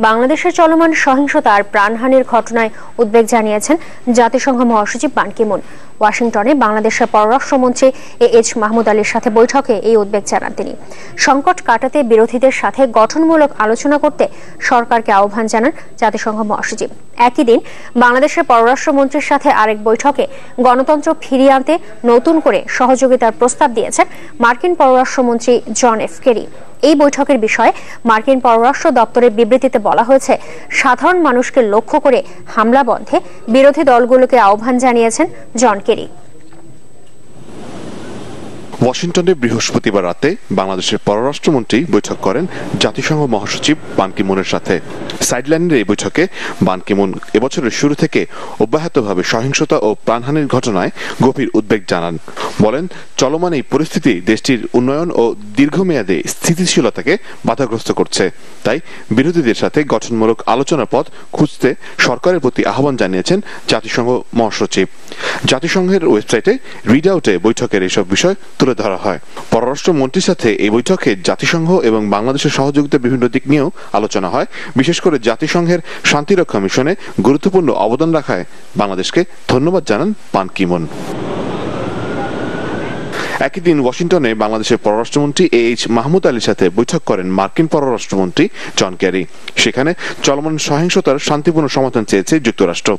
বাংলাদেশের চলমান সহিংসতা আর প্রাণহানির ঘটনায় উদ্বেগ জানিয়েছেন জাতিসংঘ মহাসচিব বান কি মুন। ওয়াশিংটনে বাংলাদেশের পররাষ্ট্রমন্ত্রী এইচ মাহমুদ আলীর সাথে বৈঠকে এই উদ্বেগ জানান তিনি। সংকট কাটাতে বিরোধীদের সাথে গঠনমূলক আলোচনা করতে সরকারকে আহ্বান জানান জাতিসংঘ মহাসচিব। একই দিন বাংলাদেশের পররাষ্ট্রমন্ত্রীর সাথে আরেক বৈঠকে গণতন্ত্র ফিরিয়ে আনতে নতুন করে সহযোগিতার প্রস্তাব দিয়েছেন মার্কিন পররাষ্ট্রমন্ত্রী জন এফ কেরি। এই বৈঠকের বিষয়ে মার্কিন পররাষ্ট্র দপ্তরের বিবৃতিতে বলা হয়েছে, সাধারণ মানুষকে লক্ষ্য করে হামলা বন্ধে বিরোধী দলগুলোকে আহ্বান জানিয়েছেন জন কেরি। ওয়াশিংটনে বৃহস্পতিবার রাতে বাংলাদেশের পররাষ্ট্রমন্ত্রী বৈঠক করেন জাতিসংঘ মহাসচিব বান কি মুনের সাথে। সাইডলাইনের এই বৈঠকে বান কি মুন এবছরের শুরু থেকে অব্যাহতভাবে সহিংসতা ও প্রাণহানির ঘটনায় গভীর উদ্বেগ জানান। বলেন, চলমান এই পরিস্থিতি দেশটির উন্নয়ন ও দীর্ঘমেয়াদে স্থিতিশীলতাকে বাধাগ্রস্ত করছে। তাই বিরোধীদের সাথে গঠনমূলক আলোচনার পথ খুঁজতে সরকারের প্রতি আহ্বান জানিয়েছেন জাতিসংঘ মহাসচিব। জাতিসংঘের ওয়েবসাইটে রিড আউটে বৈঠকের এসব বিষয় তুলে ধরা হয়। পররাষ্ট্রমন্ত্রীর সাথে এই বৈঠকে জাতিসংঘ এবং বাংলাদেশের সহযোগিতার বিভিন্ন দিক নিয়েও আলোচনা হয়। বিশেষ করে জাতিসংঘের শান্তিরক্ষা মিশনে গুরুত্বপূর্ণ অবদান রাখায় বাংলাদেশকে ধন্যবাদ জানান বান কি মুন। একই দিন ওয়াশিংটনে বাংলাদেশের পররাষ্ট্রমন্ত্রী এইচ মাহমুদ আলীর সাথে বৈঠক করেন মার্কিন পররাষ্ট্রমন্ত্রী জন কেরি। সেখানে চলমান সহিংসতার শান্তিপূর্ণ সমাধান চেয়েছে যুক্তরাষ্ট্র।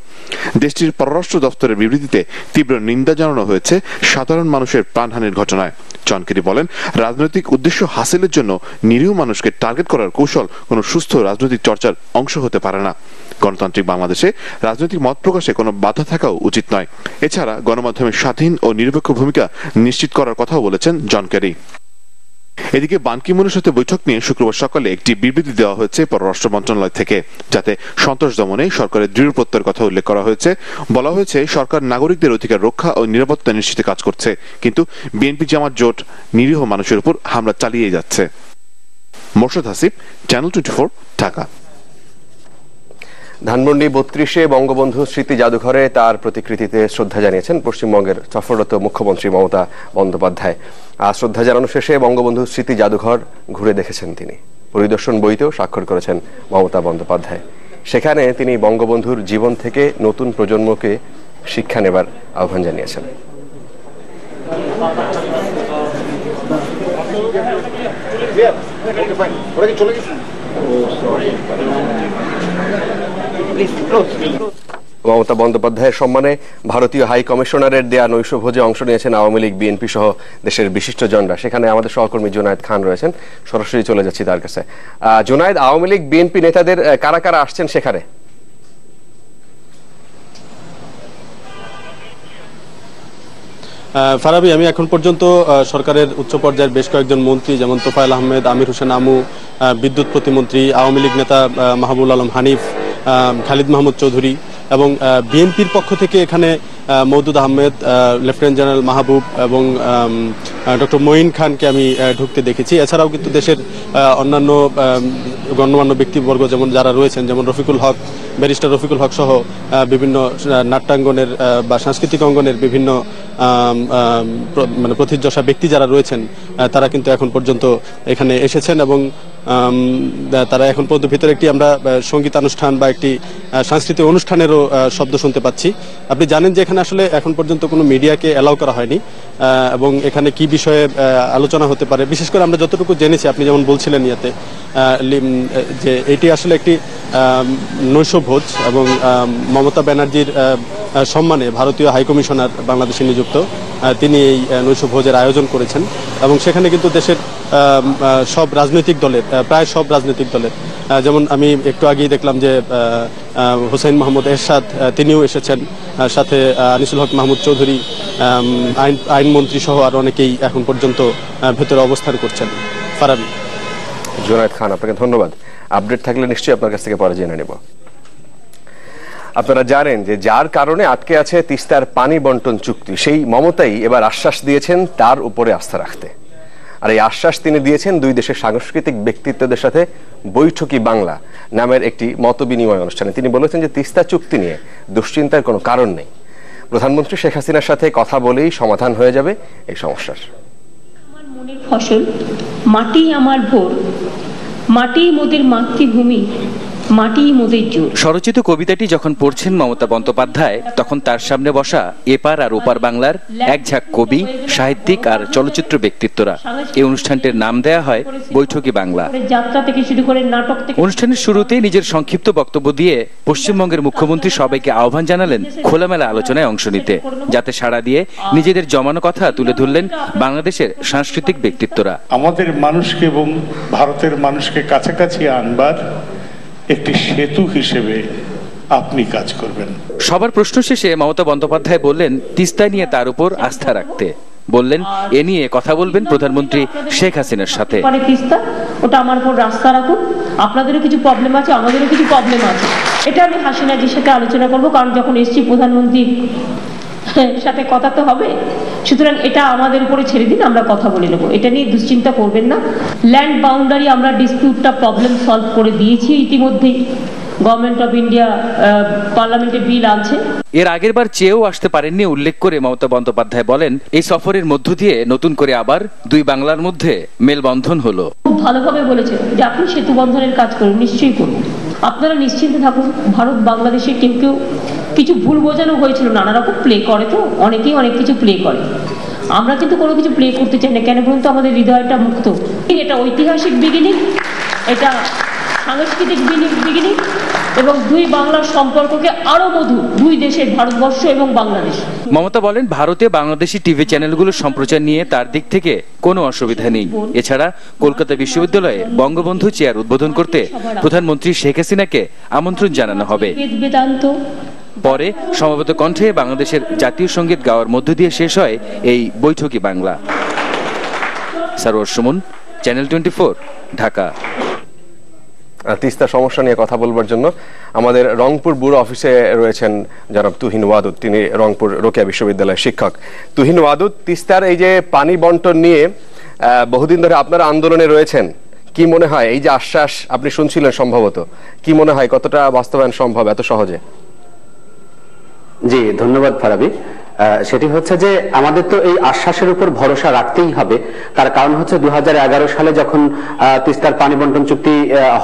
দেশটির পররাষ্ট্র দপ্তরের বিবৃতিতে তীব্র নিন্দা জানানো হয়েছে সাধারণ মানুষের প্রাণহানির ঘটনায়। জন কেরি বলেন, রাজনৈতিক উদ্দেশ্য হাসিলের জন্য নিরীহ মানুষকে টার্গেট করার কৌশল কোনো সুস্থ রাজনৈতিক চর্চার অংশ হতে পারে না। গণতান্ত্রিক বাংলাদেশে রাজনৈতিক মত প্রকাশে কোনো বাধা থাকাও উচিত নয়। এছাড়া গণমাধ্যমের স্বাধীন ও নিরপেক্ষ ভূমিকা নিশ্চিত করার কথাও বলেছেন জন কেরি। এদিকে বান কি মুনের সাথে বৈঠক নিয়ে শুক্রবার সকালে একটি বিবৃতি দেওয়া হয়েছে পররাষ্ট্র মন্ত্রণালয় থেকে, যাতে সন্ত্রাস দমনে সরকারের দৃঢ় প্রত্যয়ের কথা উল্লেখ করা হয়েছে। বলা হয়েছে, সরকার নাগরিকদের অধিকার রক্ষা ও নিরাপত্তা নিশ্চিতে কাজ করছে, কিন্তু বিএনপি জামাত জোট নিরীহ মানুষের উপর হামলা চালিয়ে যাচ্ছে। মোর্শেদ হাসিব, চ্যানেল 24, ঢাকা। ধানমন্ডি 32-এ বঙ্গবন্ধু স্মৃতি জাদুঘরে তার প্রতিকৃতিতে শ্রদ্ধা জানিয়েছেন পশ্চিমবঙ্গের সফররত মুখ্যমন্ত্রী মমতা বন্দ্যোপাধ্যায়। আর শ্রদ্ধা জানানো শেষে বঙ্গবন্ধু স্মৃতি জাদুঘর ঘুরে দেখেছেন তিনি। পরিদর্শন বইতেও স্বাক্ষর করেছেন মমতা বন্দ্যোপাধ্যায়। সেখানে তিনি বঙ্গবন্ধুর জীবন থেকে নতুন প্রজন্মকে শিক্ষা নেবার আহ্বান জানিয়েছেন। মমতা বন্দ্যোপাধ্যায়ের সম্মানে ভারতীয় হাই কমিশনারের দেয়া নৈশভোজে অংশ নিয়েছেন আওয়ামী লীগ, বিএনপি সহ দেশের বিশিষ্টজনরা। সেখানে আমাদের সহকর্মী জুনায়েদ খান রয়েছেন, সরাসরি চলে যাচ্ছি তার কাছে। জুনায়েদ, আওয়ামী লীগ, বিএনপি নেতাদের কারা কারা আসছেন সেখানে? ফারাবি, আমি এখন পর্যন্ত সরকারের উচ্চ পর্যায়ের বেশ কয়েকজন মন্ত্রী, যেমন তোফায়েল আহমেদ, আমির হোসেন আমু, বিদ্যুৎ প্রতিমন্ত্রী, আওয়ামী লীগ নেতা মাহবুবুল আলম হানিফ, খালিদ মাহমুদ চৌধুরী এবং বিএনপির পক্ষ থেকে এখানে মওদুদ আহমেদ, লেফটেন্যান্ট জেনারেল মাহবুব এবং ডক্টর মঈন খানকে আমি ঢুকতে দেখেছি। এছাড়াও কিন্তু দেশের অন্যান্য গণ্যমান্য ব্যক্তিবর্গ যেমন যারা রয়েছেন, যেমন রফিকুল হক, ব্যারিস্টার রফিকুল হক সহ বিভিন্ন নাট্যাঙ্গনের বা সাংস্কৃতিক অঙ্গনের বিভিন্ন মানে প্রথিতযশা ব্যক্তি যারা রয়েছেন, তারা কিন্তু এখন পর্যন্ত এখানে এসেছেন এবং তারা এখন পর্যন্ত ভিতরে একটি আমরা সঙ্গীতানুষ্ঠান বা একটি সাংস্কৃতিক অনুষ্ঠানেরও শব্দ শুনতে পাচ্ছি। আপনি জানেন যে এখানে আসলে এখন পর্যন্ত কোনো মিডিয়াকে অ্যালাউ করা হয়নি এবং এখানে কি বিষয়ে আলোচনা হতে পারে, বিশেষ করে আমরা যতটুকু জেনেছি, আপনি যেমন বলছিলেন ইয়াতে যে এটি আসলে একটি নৈশভোজ এবং মমতা ব্যানার্জির সম্মানে ভারতীয় হাইকমিশনার বাংলাদেশে নিযুক্ত তিনি এই নৈশভোজের আয়োজন করেছেন এবং সেখানে কিন্তু দেশের সব রাজনৈতিক দলের প্রায় সব রাজনৈতিক দলের, যেমন আমি একটু আগেই দেখলাম যে হোসেন মাহমুদ এরশাদ তিনিও এসেছেন, সাথে আনিসুল হক মাহমুদ চৌধুরী, আইনমন্ত্রী সহ আর অনেকেই এখন পর্যন্ত ভেতরে অবস্থান করছেন। ফারাবি। জুনায়েদ খান, আপনাকে ধন্যবাদ। আপডেট থাকলে নিশ্চয়ই আপনার কাছ থেকে পরে জেনে নেব। আপনারা জানেন যে যার কারণে আটকে আছে তিস্তার পানি বন্টন চুক্তি, সেই মমতাই এবার আশ্বাস দিয়েছেন তার উপরে আস্থা রাখতে। আর এই আশ্বাস তিনি দিয়েছেন দুই দেশের সাংস্কৃতিক ব্যক্তিত্বদের সাথে বৈঠকি বাংলা নামের একটি মতবিনিময় অনুষ্ঠানে। তিনি বলেছেন যে তিস্তা চুক্তি নিয়ে দুশ্চিন্তার কোনো কারণ নেই। প্রধানমন্ত্রী শেখ হাসিনার সাথে কথা বলেই সমাধান হয়ে যাবে এই সমস্যার। আমার মনের ফসল, মাটি আমার ভোর, মাটি মোদের মাতৃভূমি, মাটি মোদের জোর। স্বরচিত কবিতাটি যখন পড়ছেন মমতা বন্দ্যোপাধ্যায়, তখন তার সামনে বসা এপার আর ওপার বাংলার এক ঝাঁক কবি, সাহিত্যিক আর চলচ্চিত্র ব্যক্তিত্বরা। এই অনুষ্ঠানটির নাম দেয়া হয় বৈঠকি বাংলা। যাত্রা থেকে শুরু করে নাটক থেকে। অনুষ্ঠানের শুরুতে নিজের সংক্ষিপ্ত বক্তব্য দিয়ে পশ্চিমবঙ্গের মুখ্যমন্ত্রী সবাইকে আহ্বান জানালেন খোলামেলা আলোচনায় অংশ নিতে, যাতে সাড়া দিয়ে নিজেদের জমানো কথা তুলে ধরলেন বাংলাদেশের সাংস্কৃতিক ব্যক্তিত্বরা। আমাদের মানুষকে এবং ভারতের মানুষকে কাছাকাছি আনবার একটি সেতু হিসেবে আপনি কাজ করবেন। সবার প্রশ্ন শেষে মমতা বন্দ্যোপাধ্যায় বললেন তিস্তা নিয়ে তার উপর আস্থা রাখতে। বললেন এ নিয়ে কথা বলবেন প্রধানমন্ত্রী শেখ হাসিনার সাথে। তিস্তা ওটা আমার উপর রাস্তা রাখুন, আপনাদেরও কিছু প্রবলেম আছে, আমাদেরও কিছু প্রবলেম আছে, এটা আমি হাসিনাজির সাথে আলোচনা করবো, কারণ যখন এসছি প্রধানমন্ত্রীর সাথে কথা তো হবে, সুতরাং এটা আমাদের উপরে ছেড়ে দিন, আমরা কথা বলে নেবো, এটা নিয়ে দুশ্চিন্তা করবেন না। ল্যান্ড বাউন্ডারি আমরা ডিসপিউটটা প্রবলেম সলভ করে দিয়েছি ইতিমধ্যেই। গভর্নমেন্ট অফ ইন্ডিয়া পার্লামেন্টে বিল আছে। এর আগের বার চেয়েও আসতে পারেননি উল্লেখ করে মমতা বন্দ্যোপাধ্যায় বলেন এই সফরের মধ্য দিয়ে নতুন করে আবার দুই বাংলার মধ্যে মেলবন্ধন হলো। খুব ভালোভাবে বলেছেন যে আপনি সেতু বন্ধনের কাজ করুন, নিশ্চয়ই করুন, আপনারা নিশ্চিন্তে থাকুন। ভারত বাংলাদেশে কেউ কেউ কিছু ভুল বোঝানো হয়েছিল, নানা রকম প্লে করে, তো অনেকেই অনেক কিছু প্লে করে, আমরা কিন্তু কোনো কিছু প্লে করতে চাই না। কেন বলুন তো, আমাদের হৃদয়টা মুক্ত। এটা ঐতিহাসিক বিগিনিং, এটা সাংস্কৃতিক বিগিনিং, এবং দুই বাংলার সম্পর্ককে আরো মধুর, দুই দেশের, ভারতবর্ষ এবং বাংলাদেশ। মমতা বলেন ভারতে বাংলাদেশি টিভি চ্যানেলগুলোর সম্প্রচার নিয়ে তার দিক থেকে কোনো অসুবিধা নেই। এছাড়া কলকাতা বিশ্ববিদ্যালয়ে বঙ্গবন্ধু চেয়ার উদ্বোধন করতে প্রধানমন্ত্রী শেখ হাসিনাকে আমন্ত্রণ জানানো হবে। পরে সমবেত কণ্ঠে বাংলাদেশের জাতীয় সঙ্গীত গাওয়ার মধ্য দিয়ে শেষ হয় এই বৈঠকি বাংলা। সারোয়ার সুমন, চ্যানেল 24, ঢাকা। তিস্তা সমস্যা নিয়ে কথা বলবার জন্য আমাদের রংপুর ব্যুরো অফিসে রয়েছেন জনাব তুহিন ওয়াদুদ, তিনি রংপুর রোকেয়া বিশ্ববিদ্যালয়ের শিক্ষক। তুহিন ওয়াদুদ, তিস্তার এই যে পানি বন্টন নিয়ে বহুদিন ধরে আপনারা আন্দোলনে রয়েছেন, কি মনে হয় এই যে আশ্বাস আপনি শুনছিলেন সম্ভবত, কি মনে হয় কতটা বাস্তবায়ন সম্ভব এত সহজে? জি ধন্যবাদ ফারাবি। সেটি হচ্ছে যে আমাদের তো এই আশ্বাসের উপর ভরসা রাখতেই হবে। তার কারণ হচ্ছে 2011 সালে যখন তিস্তার পানি বন্টন চুক্তি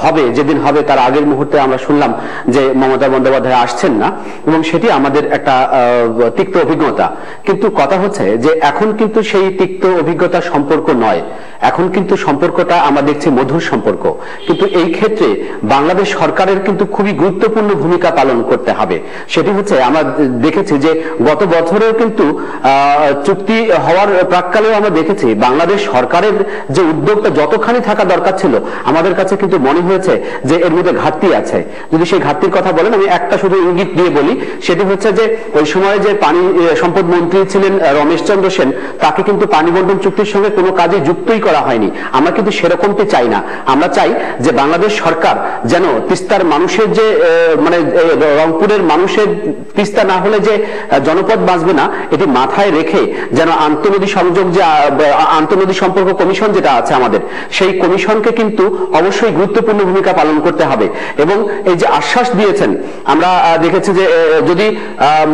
হবে, যেদিন হবে তার আগের মুহূর্তে আমরা শুনলাম যে মমতা বন্দ্যোপাধ্যায় আসছেন না, এবং সেটি আমাদের একটা তিক্ত অভিজ্ঞতা। কিন্তু কথা হচ্ছে যে এখন কিন্তু সেই তিক্ত অভিজ্ঞতার সম্পর্ক নয়, এখন কিন্তু সম্পর্কটা আমরা দেখছি মধুর সম্পর্ক। কিন্তু এই ক্ষেত্রে বাংলাদেশ সরকারের কিন্তু খুবই গুরুত্বপূর্ণ ভূমিকা পালন করতে হবে। সেটি হচ্ছে আমরা দেখেছি যে গত বছরেও কিন্তু চুক্তি হওয়ার প্রাক্কালেও আমরা দেখেছি বাংলাদেশ সরকারের যে উদ্যোগটা যতখানি থাকা দরকার ছিল, আমাদের কাছে কিন্তু মনে হয়েছে যে এর মধ্যে ঘাটতি আছে। যদি সেই ঘাটতির কথা বলেন, আমি একটা শুধু ইঙ্গিত দিয়ে বলি, সেটি হচ্ছে যে ওই সময় যে পানি সম্পদ মন্ত্রী ছিলেন রমেশ চন্দ্র সেন, তাকে কিন্তু পানি বন্টন চুক্তির সঙ্গে কোনো কাজে যুক্তই করা হয়নি। আমরা কিন্তু সেরকমটি চাই না। আমরা চাই যে বাংলাদেশ সরকার যেন তিস্তার মানুষের যে মানে রংপুরের মানুষের তিস্তা না হলে যে জনপদ বাঁচবে না, এটি মাথায় রেখে যেন আন্তঃনদী সংযোগ যে আন্তঃনদী সম্পর্ক কমিশন যেটা আছে আমাদের, সেই কমিশনকে কিন্তু অবশ্যই গুরুত্বপূর্ণ ভূমিকা পালন করতে হবে। এবং এই যে আশ্বাস দিয়েছেন, আমরা দেখেছি যে যদি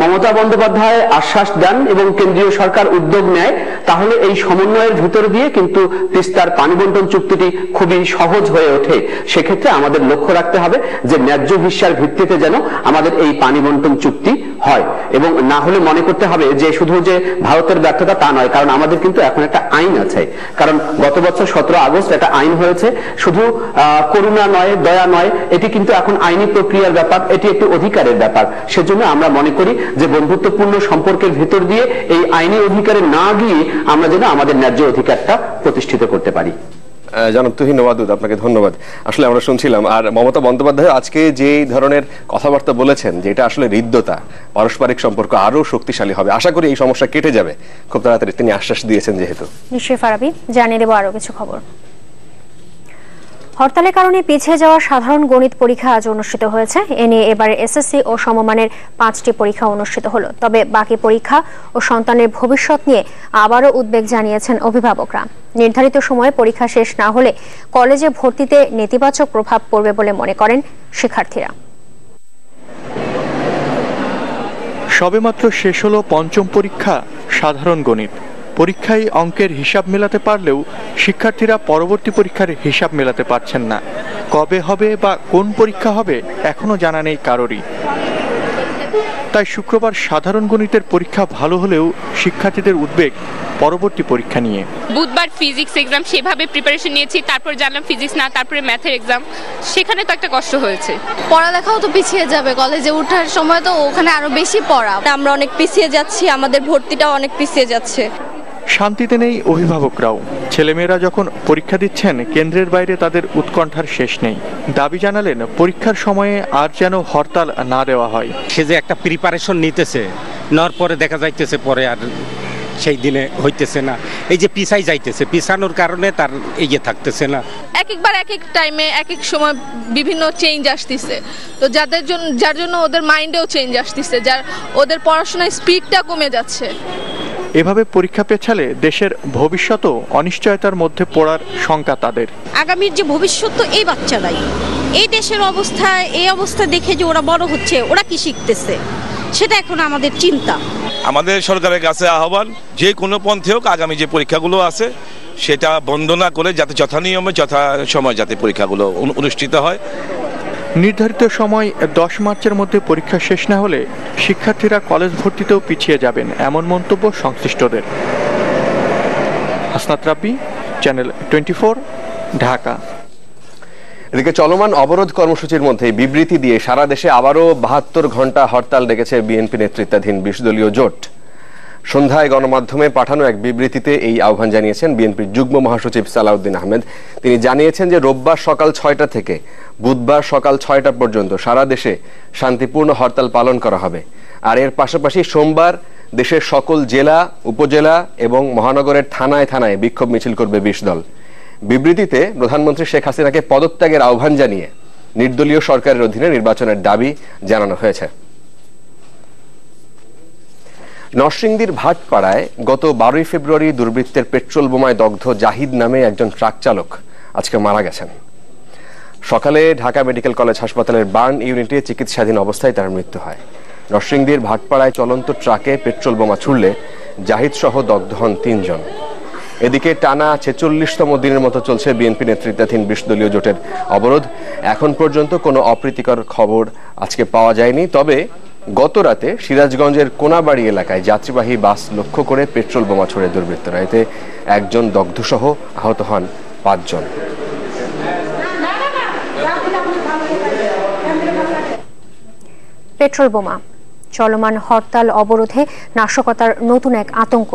মমতা বন্দ্যোপাধ্যায় আশ্বাস দেন এবং কেন্দ্রীয় সরকার উদ্যোগ নেয়, তাহলে এই সমন্বয়ের ভিতর দিয়ে কিন্তু তিস্তার পানি বন্টন চুক্তিটি খুবই সহজ হয়ে ওঠে। সেক্ষেত্রে আমাদের লক্ষ্য রাখতে হবে যে ন্যায্য হিস্যার ভিত্তিতে যেন আমাদের এই পানি বন্টন চুক্তি হয়, এবং না হলে মনে করতে হবে যে শুধু যে ভারতের ব্যর্থতা তা নয়, কারণ আমাদের কিন্তু এখন একটা আইন আছে। কারণ গত বছর 17 আগস্ট একটা আইন হয়েছে, শুধু করুণা নয়, দয়া নয়, এটি কিন্তু এখন আইনি প্রক্রিয়ার ব্যাপার, এটি একটি অধিকারের ব্যাপার। সেজন্য আমরা মনে করি যে বন্ধুত্বপূর্ণ সম্পর্কের ভিতর দিয়ে এই আইনি অধিকারে না গিয়ে আমরা যেন আমাদের ন্যায্য অধিকারটা প্রতিষ্ঠিত করতে পারি। জনাব তুহিন ওয়াদুদ, আপনাকে ধন্যবাদ। আসলে আমরা শুনছিলাম, আর মমতা বন্দ্যোপাধ্যায় আজকে যে ধরনের কথাবার্তা বলেছেন যে এটা আসলে হৃদ্যতা, পারস্পরিক সম্পর্ক আরো শক্তিশালী হবে। আশা করি এই সমস্যা কেটে যাবে খুব তাড়াতাড়ি, তিনি আশ্বাস দিয়েছেন যেহেতু। নিশ্চয়ই ফারাবি, জানিয়ে দেব আরো কিছু খবর। হরতালের কারণে পিছিয়ে যাওয়া সাধারণ গণিত পরীক্ষা আজ অনুষ্ঠিত হয়েছে। এ নিয়ে এবারে এসএসসি ও সমমানের 5টি পরীক্ষা অনুষ্ঠিত হলো। তবে বাকি পরীক্ষা ও সন্তানের ভবিষ্যৎ নিয়ে আবারও উদ্বেগ জানিয়েছেন অভিভাবকরা। নির্ধারিত সময়ে পরীক্ষা শেষ না হলে কলেজে ভর্তিতে নেতিবাচক প্রভাব পড়বে বলে মনে করেন শিক্ষার্থীরা। সবেমাত্র শেষ হলো পঞ্চম পরীক্ষা সাধারণ গণিত। পরীক্ষায় অঙ্কের হিসাব মেলাতে পারলেও শিক্ষার্থীরা পরবর্তী পরীক্ষার হিসাব মেলাতে পারছেন না। কবে হবে বা কোন পরীক্ষা হবে এখনো জানা নেই কারোরই। তাই শুক্রবার সাধারণ গণিতের পরীক্ষা ভালো হলেও শিক্ষার্থীদের উদ্বেগ পরবর্তী পরীক্ষা নিয়ে। বুধবার ফিজিক্স এক্সাম সেভাবে প্রিপারেশন নিয়েছি, তারপর জানলাম ফিজিক্স না, তারপরে ম্যাথের এক্সাম, সেখানে তো একটা কষ্ট হয়েছে। পড়ালেখাও তো পিছিয়ে যাবে, কলেজে ওঠার সময় তো ওখানে আরো বেশি পড়া, আমরা অনেক পিছিয়ে যাচ্ছি, আমাদের ভর্তিটাও অনেক পিছিয়ে যাচ্ছে। শান্তিতে নেই অভিভাবকরাও। ছেলেমেয়েরা যখন পরীক্ষা দিচ্ছেন কেন্দ্রের বাইরে তাদের উৎকণ্ঠার শেষ নেই। দাবি জানালেন পরীক্ষার সময়ে আর যেন হরতাল না দেওয়া হয়। সে যে একটা প্রিপারেশন নিতেছে, নেওয়ার পরে দেখা যাইতেছে পরে আর সেই দিনে হইতেছে না, এই যে পিছাই যাইতেছে, পিছানোর কারণে তার এগিয়ে থাকতেছে না। একবার এক এক টাইমে এক এক সময় বিভিন্ন চেঞ্জ আসতেছে, তো যার জন্য ওদের মাইন্ডেও চেঞ্জ আসতেছে, যার ওদের পড়াশোনার স্পিডটা কমে যাচ্ছে। এভাবে পরীক্ষা পেছালে দেশের ভবিষ্যতও অনিশ্চয়তার মধ্যে পড়ার শঙ্কা তাদের। আগামীর যে ভবিষ্যৎ তো এই বাচ্চারাই, এই দেশের এই অবস্থা দেখে যে ওরা বড় হচ্ছে, ওরা কি শিখতেছে সেটা এখন আমাদের চিন্তা। আমাদের সরকারের কাছে আহ্বান, যে কোনো পন্থে হোক আগামী যে পরীক্ষাগুলো আছে সেটা বন্ধ না করে যাতে যথানিয়মে যথাসময় যাতে পরীক্ষাগুলো অনুষ্ঠিত হয়। নির্ধারিত সময় 10 মার্চের মধ্যে পরীক্ষা শেষ না হলে শিক্ষার্থীরা কলেজ ভর্তিতেও পিছিয়ে যাবেন, এমন মন্তব্য সংশ্লিষ্টদের। হাসনাত রাব্বি, চ্যানেল 24, ঢাকা। এদিকে চলমান অবরোধ কর্মসূচির মধ্যে বিবৃতি দিয়ে সারা দেশে আবারও 72 ঘন্টা হরতাল ডেকেছে বিএনপি নেতৃত্বাধীন 20 দলীয় জোট। সন্ধ্যায় গণমাধ্যমে পাঠানো এক বিবৃতিতে এই আহ্বান জানিয়েছেন বিএনপির যুগ্ম মহাসচিব সালাউদ্দিন আহমেদ। তিনি জানিয়েছেন যে রোববার সকাল 6টা থেকে বুধবার সকাল 6টা পর্যন্ত সারা দেশে শান্তিপূর্ণ হরতাল পালন করা হবে। আর এর পাশাপাশি সোমবার দেশের সকল জেলা, উপজেলা এবং মহানগরের থানায় থানায় বিক্ষোভ মিছিল করবে 20 দল। বিবৃতিতে প্রধানমন্ত্রী শেখ হাসিনাকে পদত্যাগের আহ্বান জানিয়ে নির্দলীয় সরকারের অধীনে নির্বাচনের দাবি জানানো হয়েছে। নরসিংদীর ভাটপাড়ায় গত 12 ফেব্রুয়ারি দুর্বৃত্তের পেট্রোল বোমায় দগ্ধ জাহিদ নামে একজন ট্রাক চালক আজকে মারা গেছেন। সকালে ঢাকা মেডিকেল কলেজ হাসপাতালের বার্ন ইউনিটে চিকিৎসাধীন অবস্থায় তার মৃত্যু হয়। নরসিংদীর ভাটপাড়ায় চলন্ত ট্রাকে পেট্রোল বোমা ছুড়লে জাহিদ সহ দগ্ধ হন 3 জন। এদিকে টানা 46তম দিনের মতো চলছে বিএনপি নেতৃত্বাধীন 20 দলীয় জোটের অবরোধ। এখন পর্যন্ত কোনো অপ্রীতিকর খবর আজকে পাওয়া যায়নি, তবে গত রাতে সিরাজগঞ্জের কোনাবাড়ি এলাকায় যাত্রীবাহী বাস লক্ষ্য করে পেট্রোল বোমা ছুড়ে দুর্বৃত্তরা, এতে একজন দগ্ধসহ আহত হন 5 জন। পেট্রোল বোমা, চলমান হরতাল অবরোধে নাশকতার নতুন এক আতঙ্ক।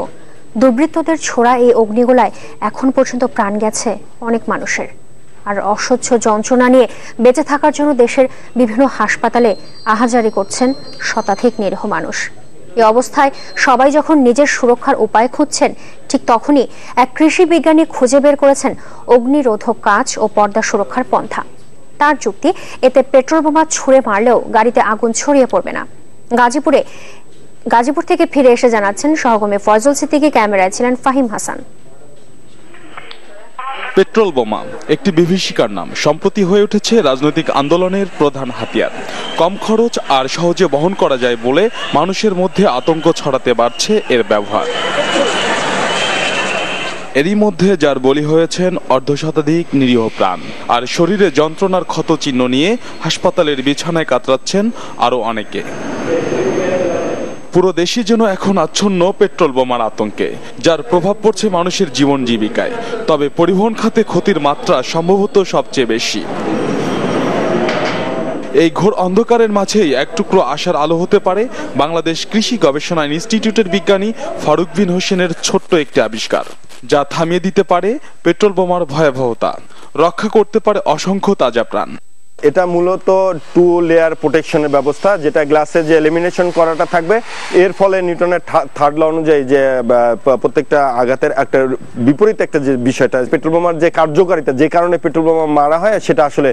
দুর্বৃত্তদের ছোড়া এই অগ্নিগোলায় এখন পর্যন্ত প্রাণ গেছে অনেক মানুষের। আর অসহ্য যন্ত্রণা নিয়ে বেঁচে থাকার জন্য দেশের বিভিন্ন হাসপাতালে আহাজারি করছেন শতাধিক নিরীহ মানুষ। এই অবস্থায় সবাই যখন নিজের সুরক্ষার উপায় খুঁজছেন, ঠিক তখনই এক কৃষি বিজ্ঞানী খুঁজে বের করেছেন অগ্নিরোধক কাঁচ ও পর্দা সুরক্ষার পন্থা। তার যুক্তি, এতে পেট্রোল বোমা ছুড়ে মারলেও গাড়িতে আগুন ছড়িয়ে পড়বে না। গাজীপুর থেকে ফিরে এসে জানাচ্ছেন সহকর্মী ফয়জল সিদ্দিকী, ক্যামেরায় ছিলেন ফাহিম হাসান। পেট্রোল বোমা একটি বিভীষিকার নাম, সম্প্রতি হয়ে উঠেছে রাজনৈতিক আন্দোলনের প্রধান হাতিয়ার। কম খরচ আর সহজে বহন করা যায় বলে মানুষের মধ্যে আতঙ্ক ছড়াতে বাড়ছে এর ব্যবহার। এরই মধ্যে যার বলি হয়েছেন অর্ধশতাধিক নিরীহ প্রাণ, আর শরীরে যন্ত্রণার ক্ষত চিহ্ন নিয়ে হাসপাতালের বিছানায় কাতরাচ্ছেন আরো অনেকে। পুরো দেশই যেন এখন আচ্ছন্ন পেট্রোল বোমার আতঙ্কে, যার প্রভাব পড়ছে মানুষের জীবন জীবিকায়। তবে পরিবহন খাতে ক্ষতির মাত্রা সম্ভবত সবচেয়ে বেশি। এই ঘোর অন্ধকারের মাঝেই এক টুকরো আশার আলো হতে পারে বাংলাদেশ কৃষি গবেষণা ইনস্টিটিউটের বিজ্ঞানী ফারুক বিন হোসেনের ছোট্ট একটি আবিষ্কার, যা থামিয়ে দিতে পারে পেট্রোল বোমার ভয়াবহতা, রক্ষা করতে পারে অসংখ্য তাজা প্রাণ। এটা মূলত 2 লেয়ার প্রোটেকশনের ব্যবস্থা, যেটা গ্লাসে যে এলিমিনেশন করাটা থাকবে, এর ফলে নিউটনের 3rd ল অনুযায়ী যে প্রত্যেকটা আঘাতের একটা বিপরীত একটা যে বিষয়টা, পেট্রোল বোমার যে কার্যকারিতা, যে কারণে পেট্রোল বোমা মারা হয়, সেটা আসলে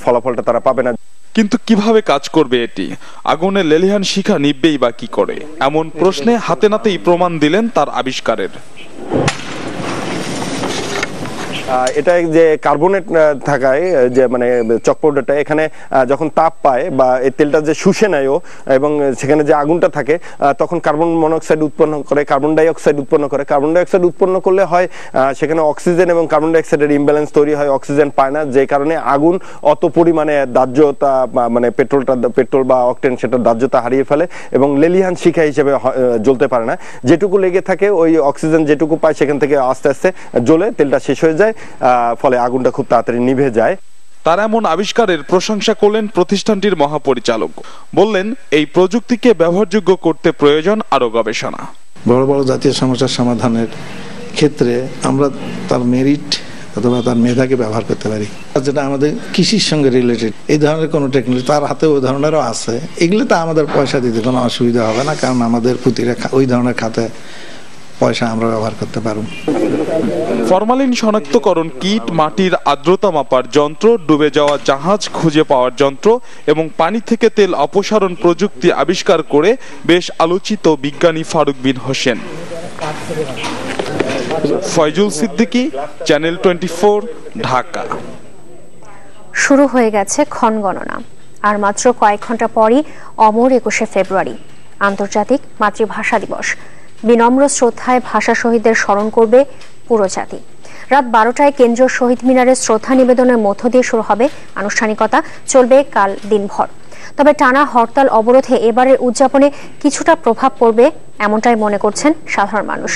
ফলাফলটা তারা পাবে না। কিন্তু কিভাবে কাজ করবে এটি? আগুনের লেলিহান শিখা নিভবেই বা কি করে? এমন প্রশ্নে হাতে নাতেই প্রমাণ দিলেন তার আবিষ্কারের। এটা যে কার্বনেট থাকায় যে মানে চক পাউডারটা এখানে যখন তাপ পায় বা এই তেলটা যে শুষে নেয় এবং সেখানে যে আগুনটা থাকে তখন কার্বন মনোক্সাইড উৎপন্ন করে, কার্বন ডাই অক্সাইড উৎপন্ন করে। কার্বন ডাই অক্সাইড উৎপন্ন করলে হয় সেখানে অক্সিজেন এবং কার্বন ডাই অক্সাইডের ইমব্যালেন্স তৈরি হয়, অক্সিজেন পায় না, যে কারণে আগুন অত পরিমাণে দাহ্যতা মানে পেট্রোল বা অকটেন সেটা দাহ্যতা হারিয়ে ফেলে এবং লেলিহান শিখা হিসেবে জ্বলতে পারে না। যেটুকু লেগে থাকে ওই অক্সিজেন যেটুকু পায় সেখান থেকে আস্তে আস্তে জ্বলে তেলটা শেষ হয়ে যায়, ফলে আগুনটা খুব তাড়াতাড়ি নিভে যায়। তার এমন আবিষ্কারের প্রশংসা করলেন প্রতিষ্ঠানটির মহাপরিচালক। বললেন এই প্রযুক্তিকে ব্যবহারযোগ্য করতে প্রয়োজন আরো গবেষণা। বড় বড় জাতীয় সমস্যার সমাধানের ক্ষেত্রে আমরা তার মেরিট অথবা তার মেধাকে ব্যবহার করতে পারি, যেটা আমাদের কৃষির সঙ্গে রিলেটেড। এই ধরনের কোনো টেকনোলজি তার হাতে ওই ধরনেরও আছে, এগুলোতে আমাদের পয়সা দিতে কোনো অসুবিধা হবে না, কারণ আমাদের প্রতিটা ওই ধরনের খাতে পয়সা আমরা ব্যবহার করতে পারব। ফরমালিন শনাক্তকরণ কিট, মাটির আর্দ্রতা মাপার যন্ত্র, ডুবে যাওয়া জাহাজ খুঁজে পাওয়ার যন্ত্র এবং পানি থেকে তেল অপসারণ প্রযুক্তি আবিষ্কার করে বেশ আলোচিত বিজ্ঞানী ফারুক বিন হোসেন। ফয়জুল সিদ্দিকী, চ্যানেল 24, ঢাকা। শুরু হয়ে গেছে ক্ষণগণনা, আর মাত্র কয়েক ঘন্টা পরই অমর 21শে ফেব্রুয়ারি, আন্তর্জাতিক মাতৃভাষা দিবস। বিনম্র শ্রদ্ধায় ভাষা শহীদদের স্মরণ করবে পুরো জাতি। রাত 12টায় কেন্দ্রীয় শহীদ মিনারে শ্রদ্ধা নিবেদনের মধ্য দিয়ে শুরু হবে আনুষ্ঠানিকতা, চলবে কাল দিনভর। তবে টানা হরতাল অবরোধে এবারের উদযাপনে কিছুটা প্রভাব পড়বে এমনটাই মনে করছেন সাধারণ মানুষ।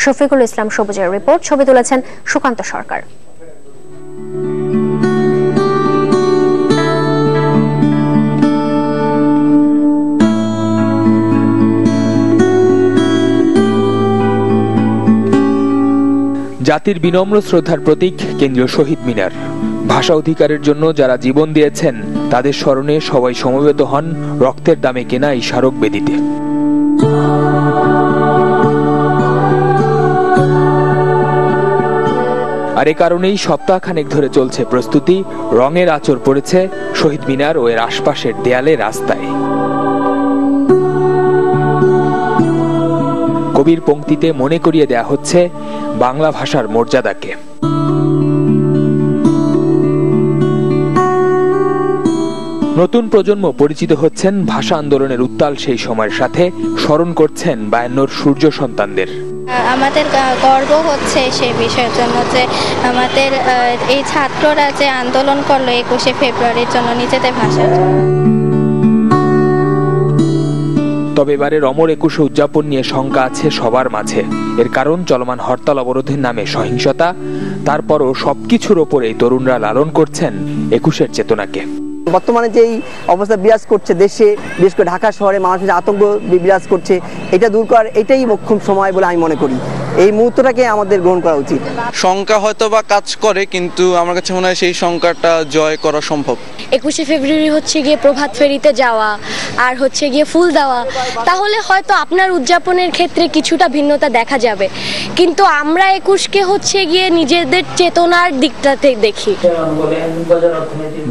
শফিকুল ইসলাম সবুজের রিপোর্ট, ছবি তুলেছেন সুকান্ত সরকার। জাতির বিনম্র শ্রদ্ধার প্রতীক কেন্দ্রীয় শহীদ মিনার। ভাষা অধিকারের জন্য যারা জীবন দিয়েছেন তাদের স্মরণে সবাই সমবেত হন রক্তের দামে কেনা এই স্মারক বেদিতে। আর এ কারণেই সপ্তাহখানেক ধরে চলছে প্রস্তুতি। রঙের আঁচড় পড়েছে শহীদ মিনার ও এর আশপাশের দেয়ালে, রাস্তায়। কবির পংক্তিতে মনে করিয়ে দেয়া হচ্ছে বাংলা ভাষার মর্যাদাকে। নতুন প্রজন্ম পরিচিত হচ্ছেন ভাষা আন্দোলনের উত্তাল সেই সময়ের সাথে, স্মরণ করছেন 52 সূর্য সন্তানদের। আমাদের গর্ব হচ্ছে সেই বিষয়ের জন্য যে আমাদের এই ছাত্ররা যে আন্দোলন করলো 21শে ফেব্রুয়ারির জন্য নিজেদের ভাষার। তবে এবারের অমর 21শে উদযাপন নিয়ে শঙ্কা আছে সবার মাঝে। এর কারণ চলমান হরতাল অবরোধের নামে সহিংসতা। তারপরও সবকিছুর ওপরে তরুণরা লালন করছেন 21শে চেতনাকে। বর্তমানে যেই অবস্থা বিরাজ করছে দেশে, বিশেষ করে ঢাকা শহরে মানুষের আতঙ্ক বিরাজ করছে, এটা দূর করার এটাই মোক্ষম সময় বলে আমি মনে করি। এই মুহূর্তটাকে আমাদের গ্রহণ করা উচিত। শঙ্কা হয়তো বা কাজ করে, কিন্তু আমার কাছে মনে হয় সেই শঙ্কাটা জয় করা সম্ভব। 21শে ফেব্রুয়ারি হচ্ছে গিয়ে প্রভাত ফেরিতে যাওয়া আর হচ্ছে গিয়ে ফুল দেওয়া, তাহলে হয়তো আপনার উদযাপনের ক্ষেত্রে কিছুটা ভিন্নতা দেখা যাবে, কিন্তু আমরা 21কে হচ্ছে গিয়ে নিজেদের চেতনার দিকটাতে দেখি।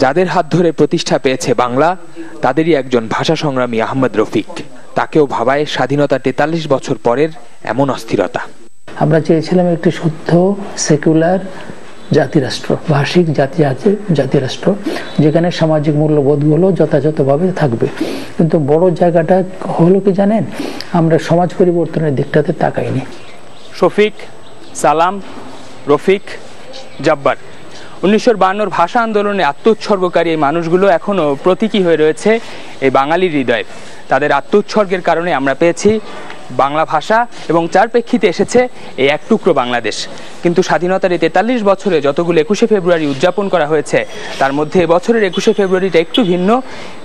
যাদের হাত ধরে প্রতিষ্ঠা পেয়েছে বাংলা, তাদেরই একজন ভাষা সংগ্রামী আহমদ রফিক। তাকেও ভাবায় স্বাধীনতা 43 বছর পরের এমন অস্থিরতা। আমরা চেয়েছিলাম একটি শুদ্ধ সেকুলার জাতিরাষ্ট্র, ভাষিক জাতিরাষ্ট্র, যেখানে সামাজিক মূল্যবোধগুলো যথাযথভাবে থাকবে। কিন্তু বড় জায়গাটা হলো কি জানেন, আমরা সমাজ পরিবর্তনের দিকটাতে তাকাইনি। শফিক, সালাম, রফিক, জব্বার, 1952 ভাষা আন্দোলনে আত্মোৎসর্গকারী এই মানুষগুলো এখনো প্রতীকী হয়ে রয়েছে এই বাঙালির হৃদয়ে। তাদের আত্মোৎসর্গের কারণে আমরা পেয়েছি বাংলা ভাষা এবং যার প্রেক্ষিতে এসেছে এই এক টুকরো বাংলাদেশ। কিন্তু স্বাধীনতার এই 43 বছরে যতগুলো 21শে ফেব্রুয়ারি উদযাপন করা হয়েছে, তার মধ্যে এবছরের 21শে ফেব্রুয়ারিটা একটু ভিন্ন,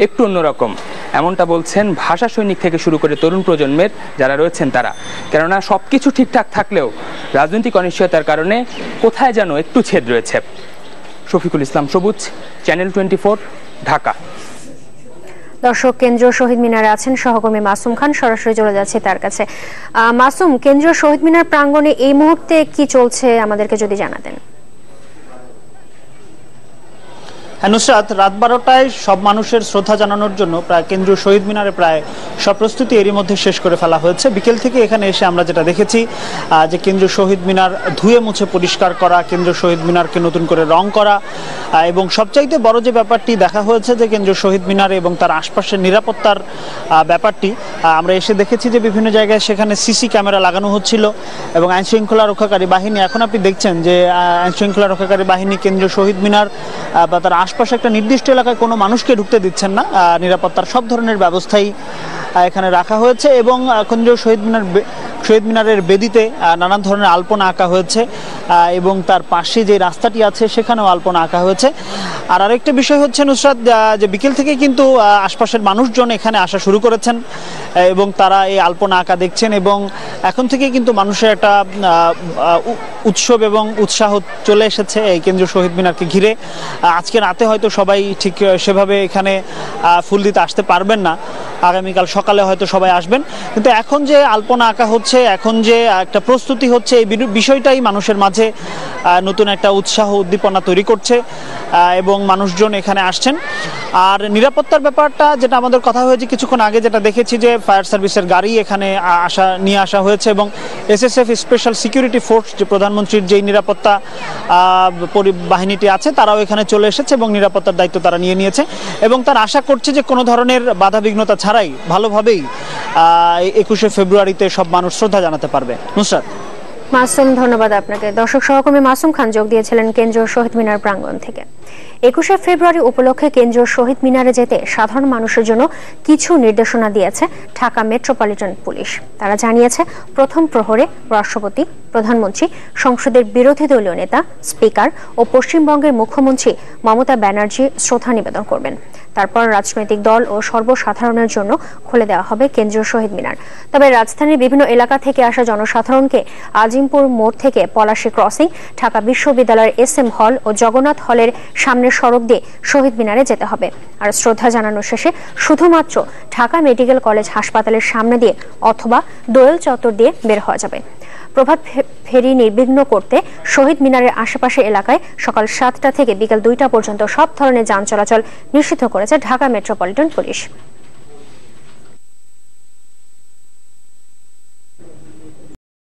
একটু অন্যরকম, এমনটা বলছেন ভাষা সৈনিক থেকে শুরু করে তরুণ প্রজন্মের যারা রয়েছেন তারা। কেননা সবকিছু ঠিকঠাক থাকলেও রাজনৈতিক অনিশ্চয়তার কারণে কোথায় যেন একটু ছেদ রয়েছে। শফিকুল ইসলাম সবুজ, চ্যানেল 24, ঢাকা। দর্শক, কেন্দ্রীয় শহীদ মিনারে আছেন সহকর্মী মাসুম খান, সরাসরি চলে যাচ্ছে তার কাছে। মাসুম, কেন্দ্রীয় শহীদ মিনার প্রাঙ্গণে এই মুহূর্তে কি চলছে আমাদেরকে যদি জানাতেন। নুসরাত, রাত 12টায় সব মানুষের শ্রদ্ধা জানানোর জন্য প্রায় কেন্দ্রীয় শহীদ মিনারে প্রায় সব প্রস্তুতি এরই মধ্যে শেষ করে ফেলা হয়েছে। বিকেল থেকে এখানে এসে আমরা যেটা দেখেছি যে কেন্দ্রীয় শহীদ মিনার ধুয়ে মুছে পরিষ্কার করা, কেন্দ্রীয় শহীদ মিনারকে নতুন করে রং করা, এবং সবচাইতে বড় যে ব্যাপারটি দেখা হয়েছে যে কেন্দ্রীয় শহীদ মিনার এবং তার আশপাশের নিরাপত্তার ব্যাপারটি আমরা এসে দেখেছি যে বিভিন্ন জায়গায় সেখানে সিসি ক্যামেরা লাগানো হচ্ছিল এবং আইন শৃঙ্খলা রক্ষাকারী বাহিনী, এখন আপনি দেখছেন যে আইন শৃঙ্খলা রক্ষাকারী বাহিনী কেন্দ্রীয় শহীদ মিনার বা তার আশপাশে একটা নির্দিষ্ট এলাকায় কোনো মানুষকে ঢুকতে দিচ্ছেন না। নিরাপত্তার সব ধরনের ব্যবস্থাই এখানে রাখা হয়েছে এবং কেন্দ্রীয় শহীদ মিনারের বেদিতে নানান ধরনের আলপনা আঁকা হয়েছে এবং তার পাশে যে রাস্তাটি আছে সেখানেও আলপনা আঁকা হয়েছে। আর আরেকটা বিষয় হচ্ছে নুসরাত, যে বিকেল থেকে কিন্তু আশপাশের মানুষজন এখানে আসা শুরু করেছেন এবং তারা এই আলপনা আঁকা দেখছেন এবং এখন থেকে কিন্তু মানুষের একটা উৎসব এবং উৎসাহ চলে এসেছে এই কেন্দ্রীয় শহীদ মিনারকে ঘিরে। আজকে রাতে হয়তো সবাই ঠিক সেভাবে এখানে ফুল দিতে আসতে পারবেন না, আগামীকাল সকালে হয়তো সবাই আসবেন, কিন্তু এখন যে আলপনা আঁকা হচ্ছে, এখন যে একটা প্রস্তুতি হচ্ছে, এই বিষয়টাই মানুষের মাঝে নতুন একটা উৎসাহ উদ্দীপনা তৈরি করছে এবং মানুষজন এখানে আসছেন। আর নিরাপত্তার ব্যাপারটা যেটা আমাদের কথা হয়েছে কিছুক্ষণ আগে, যেটা দেখেছি যে ফায়ার সার্ভিসের গাড়ি এখানে নিয়ে আসা হয়েছে এবং এসএসএফ স্পেশাল সিকিউরিটি ফোর্স, যে প্রধানমন্ত্রীর যেই নিরাপত্তা বাহিনীটি আছে, তারাও এখানে চলে এসেছে এবং নিরাপত্তার দায়িত্ব তারা নিয়ে নিয়েছে এবং তারা আশা করছে যে কোনো ধরনের বাধাবিঘ্নতা ছাড়াই ভালোভাবেই 21শে ফেব্রুয়ারিতে সব মানুষ শ্রদ্ধা জানাতে পারবে। নুসরাত। মাসুম, ধন্যবাদ আপনাকে। দর্শক সহকর্মী মাসুম খান যোগ দিয়েছিলেন কেন্দ্রীয় শহীদ মিনার প্রাঙ্গণ থেকে। 21শে ফেব্রুয়ারি উপলক্ষে কেন্দ্রীয় শহীদ মিনারে যেতে সাধারণ মানুষের জন্য কিছু নির্দেশনা দিয়েছে ঢাকা মেট্রোপলিটন পুলিশ। তারা জানিয়েছে, প্রথম প্রহরে রাষ্ট্রপতি, প্রধানমন্ত্রী, সংসদের বিরোধী দলীয় নেতা, স্পিকার ও পশ্চিমবঙ্গের মুখ্যমন্ত্রী মমতা ব্যানার্জি শ্রদ্ধা নিবেদন করবেন। তারপর রাজনৈতিক দল ও সর্বসাধারণের জন্য খুলে দেওয়া হবে কেন্দ্রীয় শহীদ মিনার। তবে রাজধানীর বিভিন্ন এলাকা থেকে আসা জনসাধারণকে আজিমপুর মোড় থেকে পলাশী ক্রসিং, ঢাকা বিশ্ববিদ্যালয়ের SM হল ও জগন্নাথ হলের সামনের সড়ক দিয়ে শহীদ মিনারে যেতে হবে। আর শ্রদ্ধা জানানো শেষে শুধুমাত্র ঢাকা মেডিকেল কলেজ হাসপাতালের সামনে দিয়ে অথবা দোয়েল চত্বর দিয়ে বের হওয়া যাবে। প্রভাত ফেরি নির্বিঘ্ন করতে শহীদ মিনারের আশেপাশের এলাকায় সকাল 7টা থেকে বিকেল 2টা পর্যন্ত সব ধরনের যান চলাচল নিষিদ্ধ করেছে ঢাকা মেট্রোপলিটন পুলিশ।